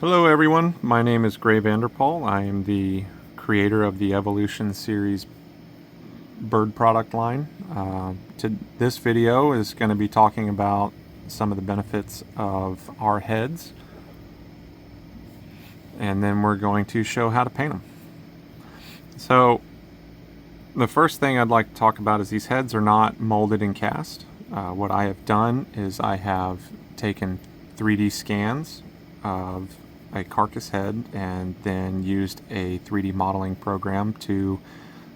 Hello everyone, my name is Gray Vanderpool. I am the creator of the Evolution series bird product line. This video is going to be talking about some of the benefits of our heads, and then we're going to show how to paint them. So the first thing I'd like to talk about is these heads are not molded and cast. What I have done is I have taken 3D scans of a carcass head and then used a 3D modeling program to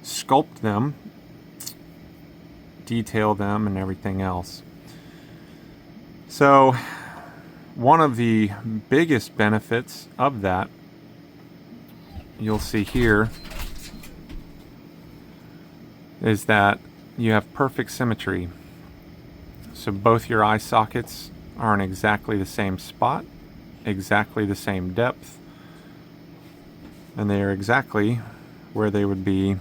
sculpt them, detail them, and everything else. So one of the biggest benefits of that, you'll see here, is that you have perfect symmetry. So both your eye sockets are in exactly the same spot, exactly the same depth, and they are exactly where they would be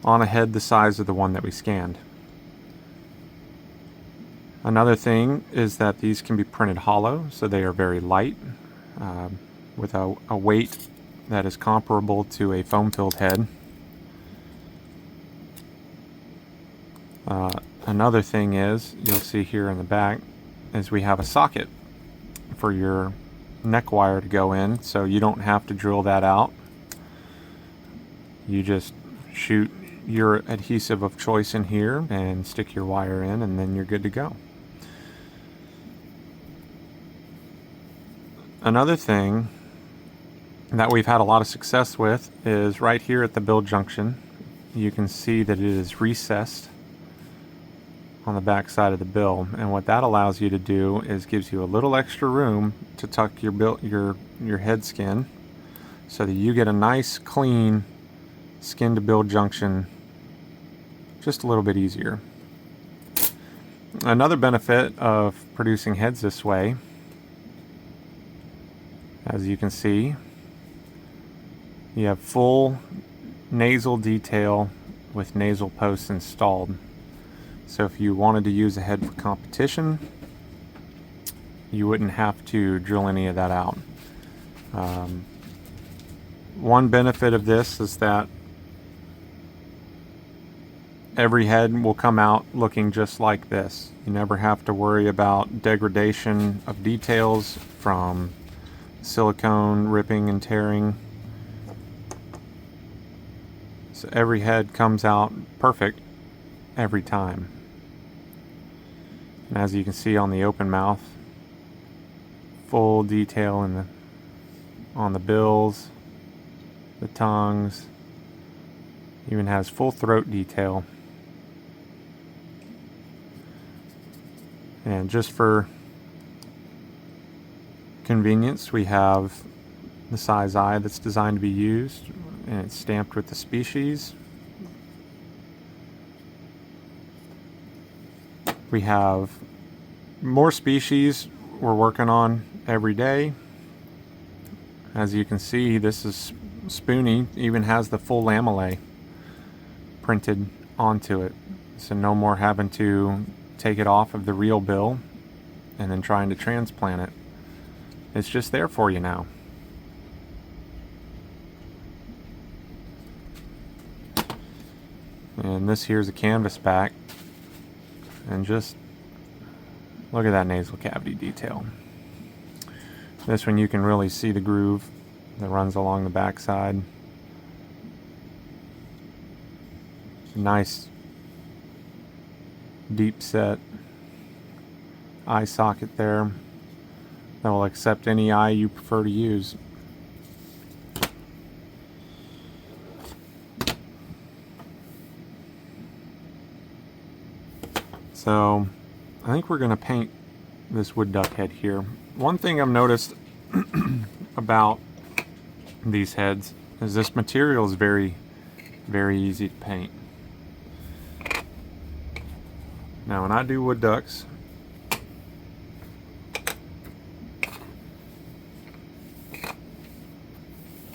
on a head the size of the one that we scanned. Another thing is that these can be printed hollow, so they are very light, with a weight that is comparable to a foam-filled head. Another thing is, you'll see here in the back, is we have a socket for your neck wire to go in, so you don't have to drill that out. You just shoot your adhesive of choice in here and stick your wire in, and then you're good to go. Another thing that we've had a lot of success with is right here at the bill junction. You can see that it is recessed on the back side of the bill, and what that allows you to do is gives you a little extra room to tuck your head skin, so that you get a nice clean skin to bill junction just a little bit easier. Another benefit of producing heads this way, as you can see, you have full nasal detail with nasal posts installed. So if you wanted to use a head for competition, you wouldn't have to drill any of that out. One benefit of this is that every head will come out looking just like this. You never have to worry about degradation of details from silicone ripping and tearing. So every head comes out perfect every time. And as you can see on the open mouth, full detail on the bills, the tongues, even has full throat detail. And just for convenience, we have the size eye that's designed to be used, and it's stamped with the species. We have more species we're working on every day. As you can see, this is Spoonie, even has the full lamellae printed onto it, so no more having to take it off of the real bill and then trying to transplant it. It's just there for you now. And this here's a canvas back, and just look at that nasal cavity detail. This one you can really see the groove that runs along the back side. Nice deep set eye socket there that will accept any eye you prefer to use. So I think we're going to paint this wood duck head here. One thing I've noticed about these heads is this material is very, very easy to paint. Now when I do wood ducks,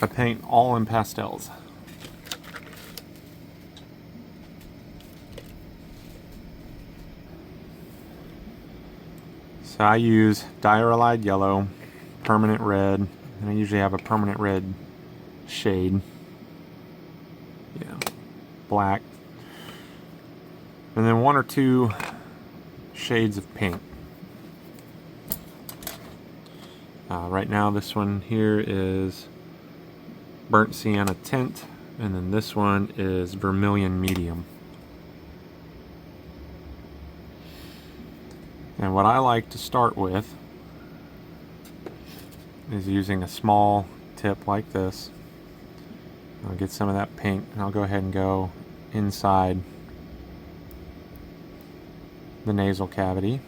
I paint all in pastels. So I use diarylide yellow, permanent red, and I usually have a permanent red shade. Yeah, black. And then 1 or 2 shades of pink. Right now this one here is burnt sienna tint, and then this one is vermilion medium. And what I like to start with is using a small tip like this. I'll get some of that pink and I'll go ahead and go inside the nasal cavity.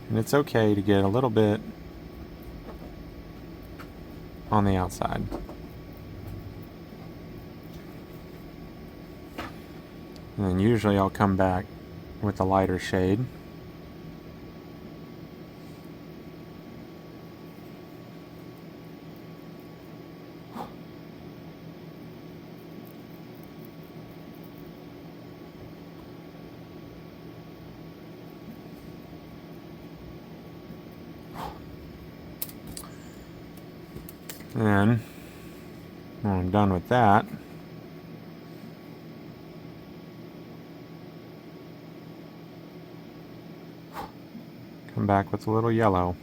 And it's okay to get a little bit on the outside. And then usually I'll come back with a lighter shade. And when I'm done with that, come back with a little yellow.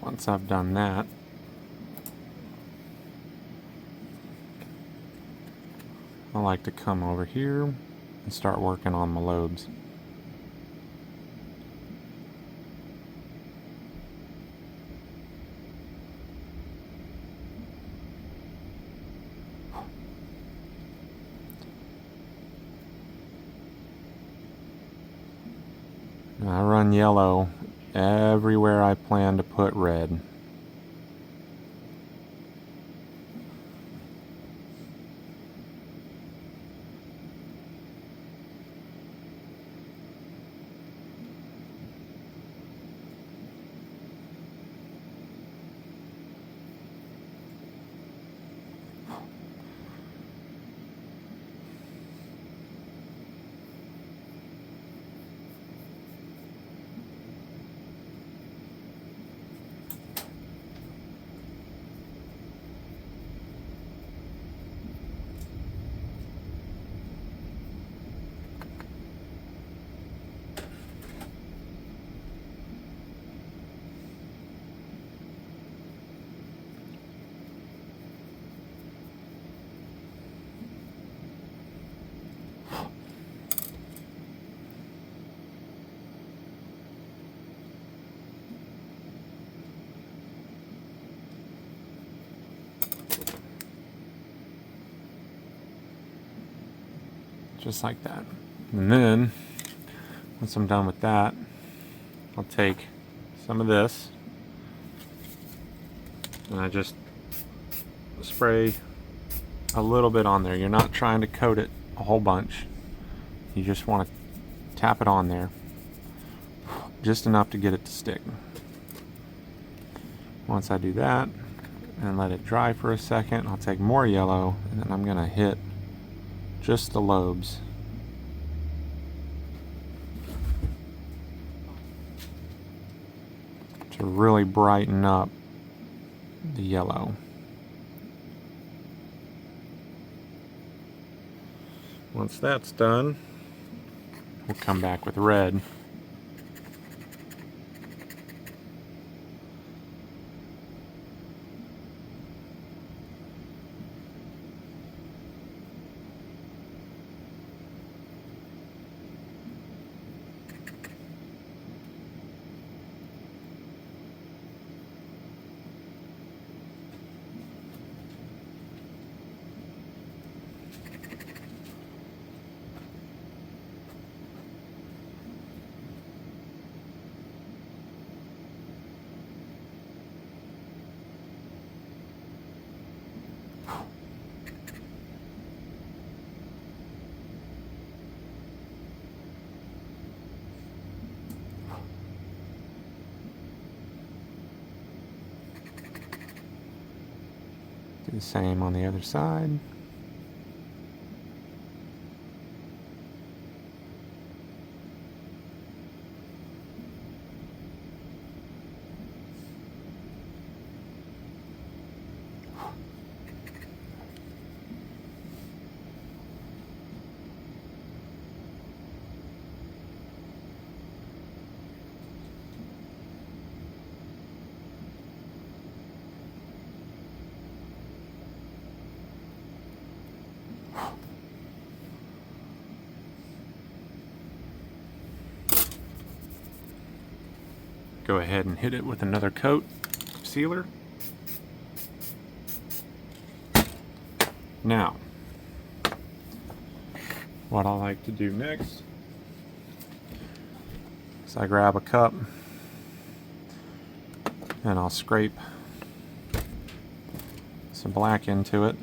Once I've done that, I like to come over here and start working on my lobes. And I run yellow everywhere I plan to put red. Just like that. And then, once I'm done with that, I'll take some of this and I just spray a little bit on there. You're not trying to coat it a whole bunch. You just want to tap it on there. Just enough to get it to stick. Once I do that and let it dry for a second, I'll take more yellow and then I'm going to hit just the lobes. To really brighten up the yellow. Once that's done, we'll come back with red. The same on the other side. Go ahead and hit it with another coat of sealer. Now, what I like to do next is I grab a cup and I'll scrape some black into it.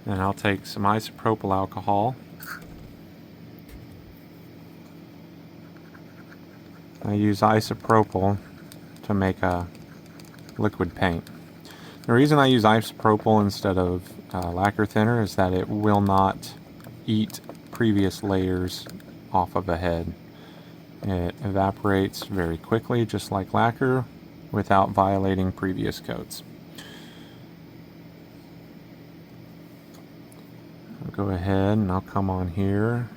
And I'll take some isopropyl alcohol. I use isopropyl to make a liquid paint. The reason I use isopropyl instead of lacquer thinner is that it will not eat previous layers off of a head. It evaporates very quickly, just like lacquer, without violating previous coats. I'll go ahead and I'll come on here.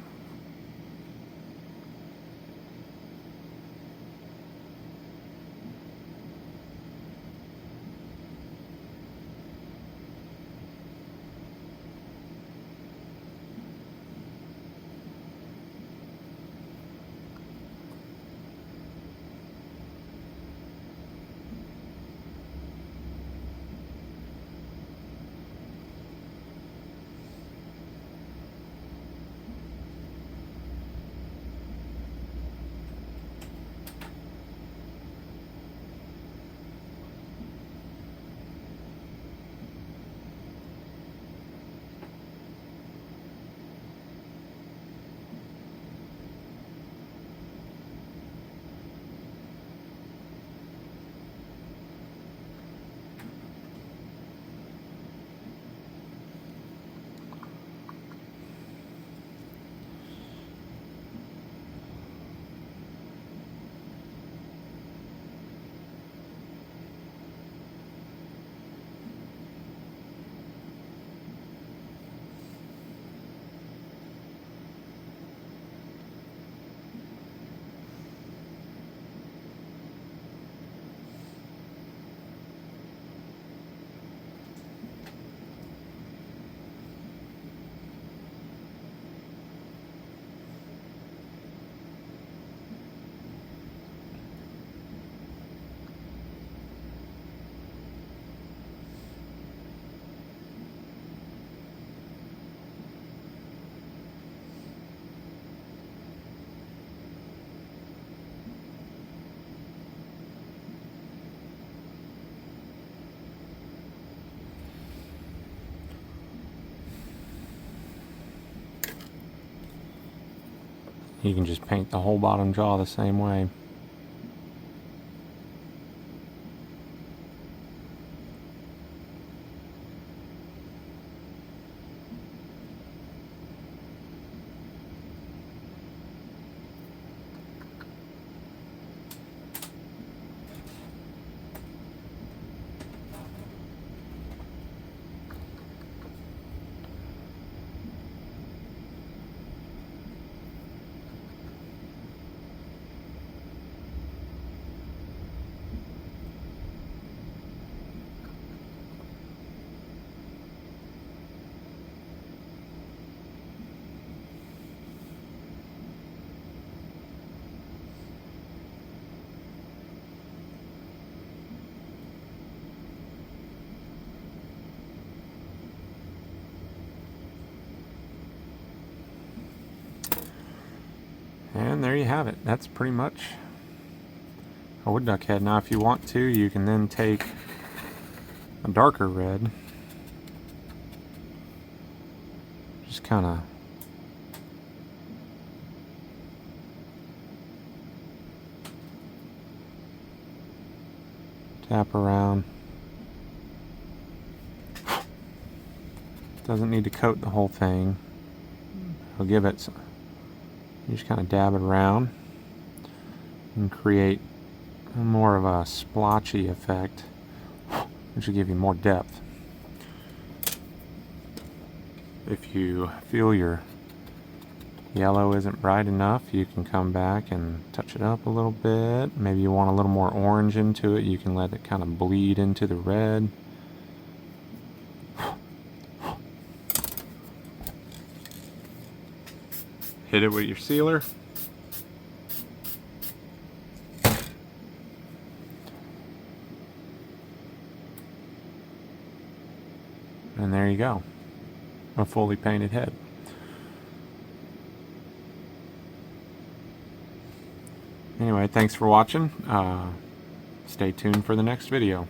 You can just paint the whole bottom jaw the same way. And there you have it. That's pretty much a wood duck head. Now if you want to, you can then take a darker red, just kind of Tap around. Doesn't need to coat the whole thing. I'll give it some, you just kind of dab it around and create more of a splotchy effect, which will give you more depth. If you feel your yellow isn't bright enough, you can come back and touch it up a little bit. Maybe you want a little more orange into it, you can let it kind of bleed into the red. Hit it with your sealer. And there you go. A fully painted head. Anyway, thanks for watching. Stay tuned for the next video.